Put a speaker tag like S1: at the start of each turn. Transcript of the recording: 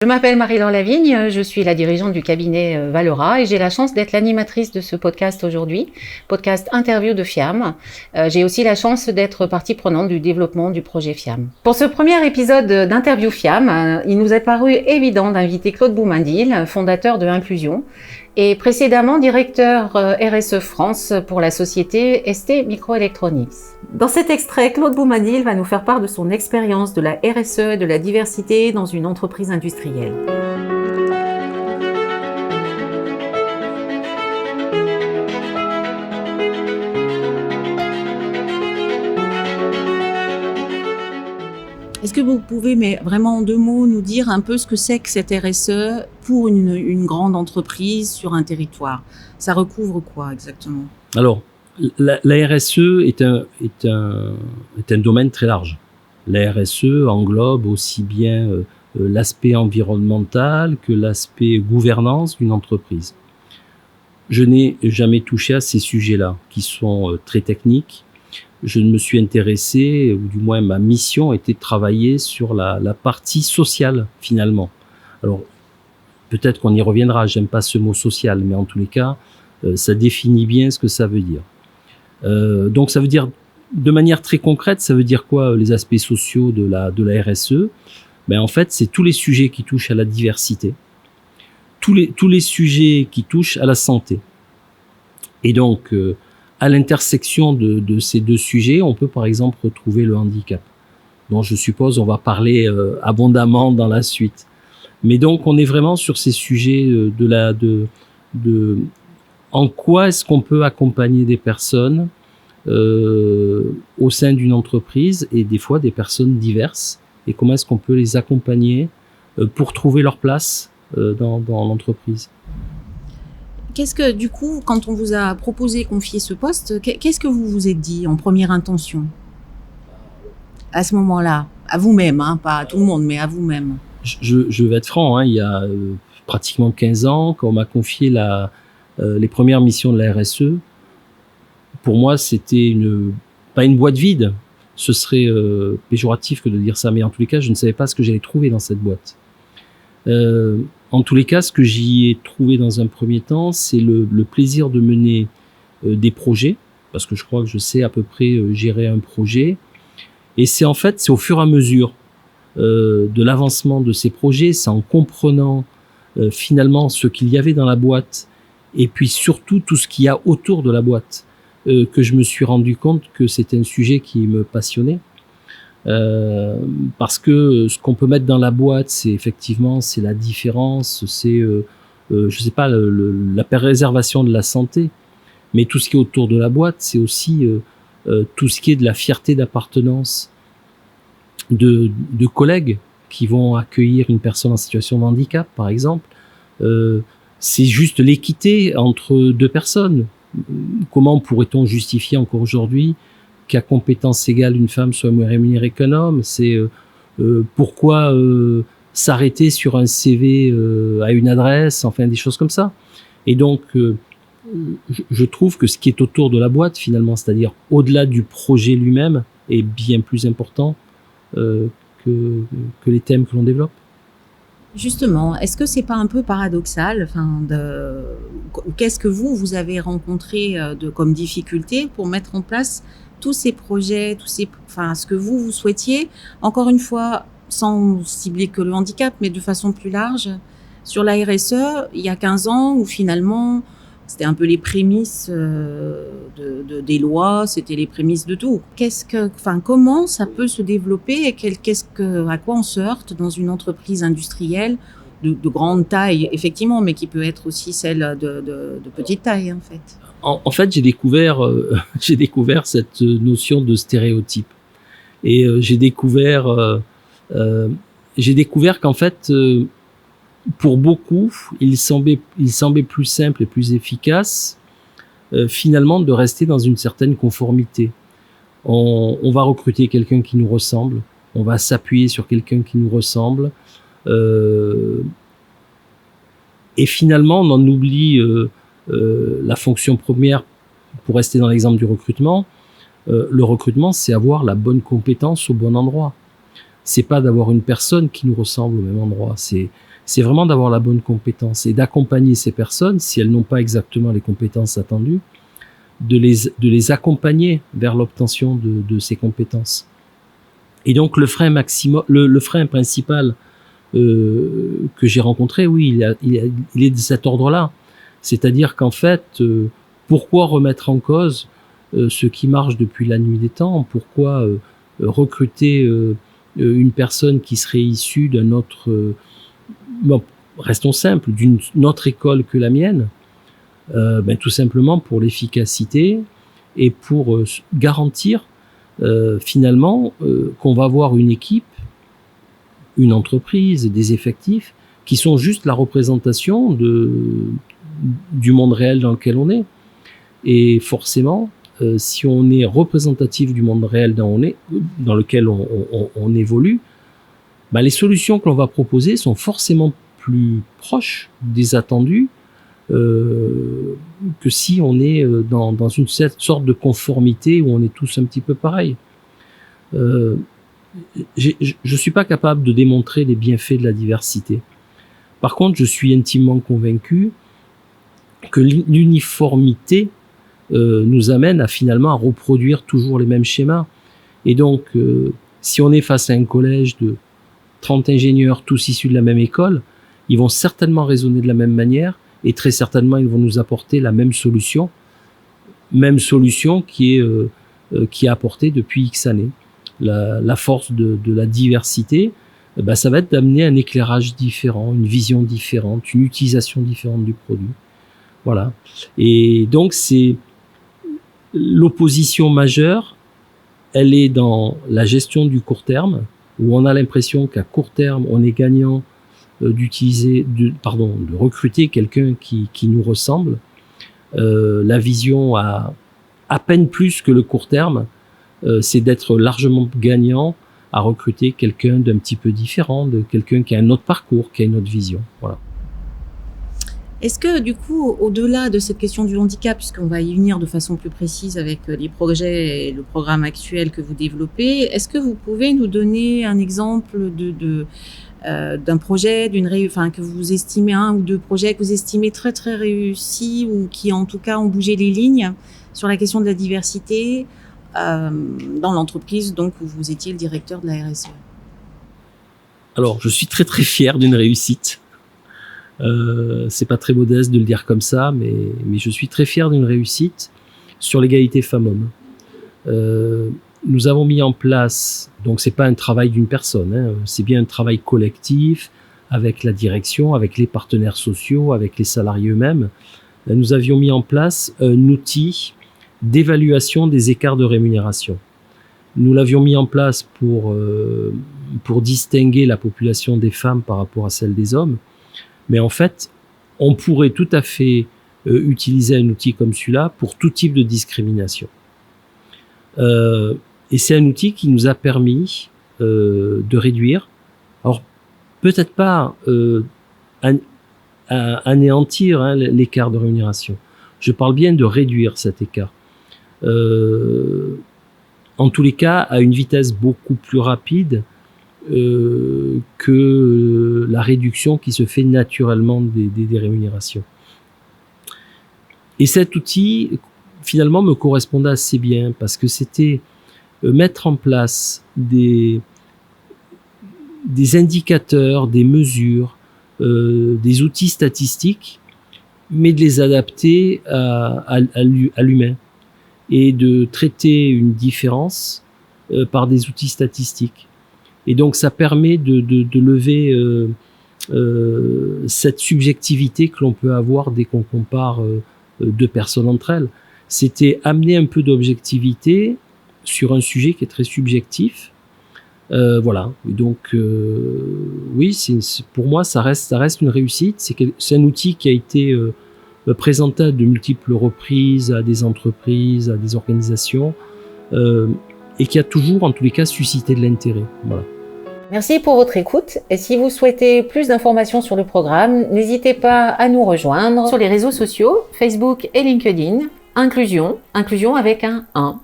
S1: Je m'appelle Marie-Laure Lavigne, je suis la dirigeante du cabinet Valora et j'ai la chance d'être l'animatrice de ce podcast aujourd'hui, podcast interview de FIAM. J'ai aussi la chance d'être partie prenante du développement du projet FIAM. Pour ce premier épisode d'interview FIAM, il nous est paru évident d'inviter Claude Boumindil, fondateur de Implusion, et précédemment directeur RSE France pour la société ST Microelectronics. Dans cet extrait, Claude Boumindil va nous faire part de son expérience de la RSE et de la diversité dans une entreprise industrielle.
S2: Est-ce que vous pouvez, mais vraiment en 2 mots, nous dire un peu ce que c'est que cette RSE pour une grande entreprise sur un territoire? Ça recouvre quoi exactement?
S3: Alors, la RSE est un domaine très large. La RSE englobe aussi bien l'aspect environnemental que l'aspect gouvernance d'une entreprise. Je n'ai jamais touché à ces sujets-là, qui sont très techniques. Je me suis intéressé, ou du moins ma mission était de travailler sur la partie sociale finalement. Alors peut-être qu'on y reviendra, j'aime pas ce mot social, mais en tous les cas, ça définit bien ce que ça veut dire. Donc ça veut dire, de manière très concrète, ça veut dire quoi les aspects sociaux de la RSE? Ben en fait, c'est tous les sujets qui touchent à la diversité, tous les sujets qui touchent à la santé. Et donc à l'intersection de ces 2 sujets, on peut par exemple retrouver le handicap, dont je suppose on va parler abondamment dans la suite. Mais donc on est vraiment sur ces sujets en quoi est-ce qu'on peut accompagner des personnes au sein d'une entreprise et des fois des personnes diverses, et comment est-ce qu'on peut les accompagner pour trouver leur place dans l'entreprise.
S2: Qu'est-ce que, du coup, quand on vous a proposé confier ce poste, qu'est-ce que vous vous êtes dit en première intention? À ce moment-là, à vous-même, hein, pas à tout le monde, mais à vous-même.
S3: Je vais être franc, hein, il y a pratiquement 15 ans, quand on m'a confié les premières missions de la RSE, pour moi, c'était pas une boîte vide. Ce serait péjoratif que de dire ça, mais en tous les cas, je ne savais pas ce que j'allais trouver dans cette boîte. En tous les cas, ce que j'y ai trouvé dans un premier temps, c'est le plaisir de mener des projets, parce que je crois que je sais à peu près gérer un projet. Et c'est au fur et à mesure de l'avancement de ces projets, c'est en comprenant finalement ce qu'il y avait dans la boîte, et puis surtout tout ce qu'il y a autour de la boîte, que je me suis rendu compte que c'était un sujet qui me passionnait. Parce que ce qu'on peut mettre dans la boîte, c'est la différence, c'est je sais pas, la préservation de la santé, mais tout ce qui est autour de la boîte, c'est aussi tout ce qui est de la fierté d'appartenance de collègues qui vont accueillir une personne en situation de handicap, par exemple. C'est juste l'équité entre 2 personnes. Comment pourrait-on justifier encore aujourd'hui qu'à compétence égale, une femme soit moins rémunérée qu'un homme? C'est pourquoi s'arrêter sur un CV à une adresse, enfin des choses comme ça. Et donc, je trouve que ce qui est autour de la boîte, finalement, c'est-à-dire au-delà du projet lui-même, est bien plus important que les thèmes que l'on développe.
S2: Justement, est-ce que c'est pas un peu paradoxal, qu'est-ce que vous avez rencontré comme difficulté pour mettre en place tous ces projets, ce que vous souhaitiez, encore une fois, sans cibler que le handicap, mais de façon plus large, sur la RSE, il y a 15 ans, où finalement, c'était un peu les prémices des lois, c'était les prémices de tout. Comment ça peut se développer et à quoi on se heurte dans une entreprise industrielle de grande taille, effectivement, mais qui peut être aussi celle de petite taille, en fait.
S3: En fait, j'ai découvert cette notion de stéréotype, et j'ai découvert qu'en fait, pour beaucoup, il semblait plus simple et plus efficace finalement de rester dans une certaine conformité. On va recruter quelqu'un qui nous ressemble, on va s'appuyer sur quelqu'un qui nous ressemble, et finalement on en oublie la fonction première. Pour rester dans l'exemple du recrutement, le recrutement, c'est avoir la bonne compétence au bon endroit. c'est pas d'avoir une personne qui nous ressemble au même endroit. C'est vraiment d'avoir la bonne compétence et d'accompagner ces personnes, si elles n'ont pas exactement les compétences attendues, de les accompagner vers l'obtention de ces compétences. Et donc le frein principal que j'ai rencontré, oui, il est de cet ordre-là. C'est-à-dire qu'en fait, pourquoi remettre en cause ce qui marche depuis la nuit des temps? Pourquoi recruter une personne qui serait issue d'un autre, restons simples, d'une autre école que la mienne? Tout simplement pour l'efficacité et pour garantir finalement qu'on va avoir une équipe, une entreprise, des effectifs qui sont juste la représentation du monde réel dans lequel on est. Et forcément, si on est représentatif du monde réel dans lequel on évolue, les solutions que l'on va proposer sont forcément plus proches des attendus que si on est dans une sorte de conformité où on est tous un petit peu pareil. Je suis pas capable de démontrer les bienfaits de la diversité. Par contre, je suis intimement convaincu que l'uniformité nous amène finalement à reproduire toujours les mêmes schémas. Et donc, si on est face à un collège de 30 ingénieurs, tous issus de la même école, ils vont certainement raisonner de la même manière et très certainement ils vont nous apporter la même solution qui est apportée depuis X années. La force de la diversité, ça va être d'amener un éclairage différent, une vision différente, une utilisation différente du produit. Voilà. Et donc c'est l'opposition majeure, elle est dans la gestion du court terme, où on a l'impression qu'à court terme, on est gagnant de recruter quelqu'un qui nous ressemble. La vision à peine plus que le court terme, c'est d'être largement gagnant à recruter quelqu'un d'un petit peu différent, de quelqu'un qui a un autre parcours, qui a une autre vision. Voilà.
S2: Est-ce que du coup, au-delà de cette question du handicap, puisqu'on va y venir de façon plus précise avec les projets et le programme actuel que vous développez, est-ce que vous pouvez nous donner un exemple d'un projet, que vous estimez, un ou deux projets que vous estimez très très réussis ou qui en tout cas ont bougé les lignes sur la question de la diversité dans l'entreprise donc où vous étiez le directeur de la RSE?
S3: Alors, je suis très très fier d'une réussite. C'est pas très modeste de le dire comme ça, mais je suis très fier d'une réussite sur l'égalité femmes-hommes. Nous avons mis en place, donc c'est pas un travail d'une personne, c'est bien un travail collectif avec la direction, avec les partenaires sociaux, avec les salariés eux-mêmes. Nous avions mis en place un outil d'évaluation des écarts de rémunération. Nous l'avions mis en place pour distinguer la population des femmes par rapport à celle des hommes. Mais en fait, on pourrait tout à fait utiliser un outil comme celui-là pour tout type de discrimination. Et c'est un outil qui nous a permis de réduire, alors peut-être pas anéantir l'écart de rémunération. Je parle bien de réduire cet écart. En tous les cas, à une vitesse beaucoup plus rapide que la réduction qui se fait naturellement des rémunérations. Et cet outil, finalement, me correspondait assez bien parce que c'était mettre en place des indicateurs, des mesures, des outils statistiques, mais de les adapter à l'humain et de traiter une différence par des outils statistiques. Et donc ça permet de lever cette subjectivité que l'on peut avoir dès qu'on compare deux personnes entre elles. C'était amener un peu d'objectivité sur un sujet qui est très subjectif. Voilà. Et donc oui, pour moi ça reste une réussite. C'est un outil qui a été présenté à de multiples reprises à des entreprises, à des organisations, et qui a toujours, en tous les cas, suscité de l'intérêt. Voilà.
S1: Merci pour votre écoute. Et si vous souhaitez plus d'informations sur le programme, n'hésitez pas à nous rejoindre sur les réseaux sociaux, Facebook et LinkedIn. Inclusion avec un 1.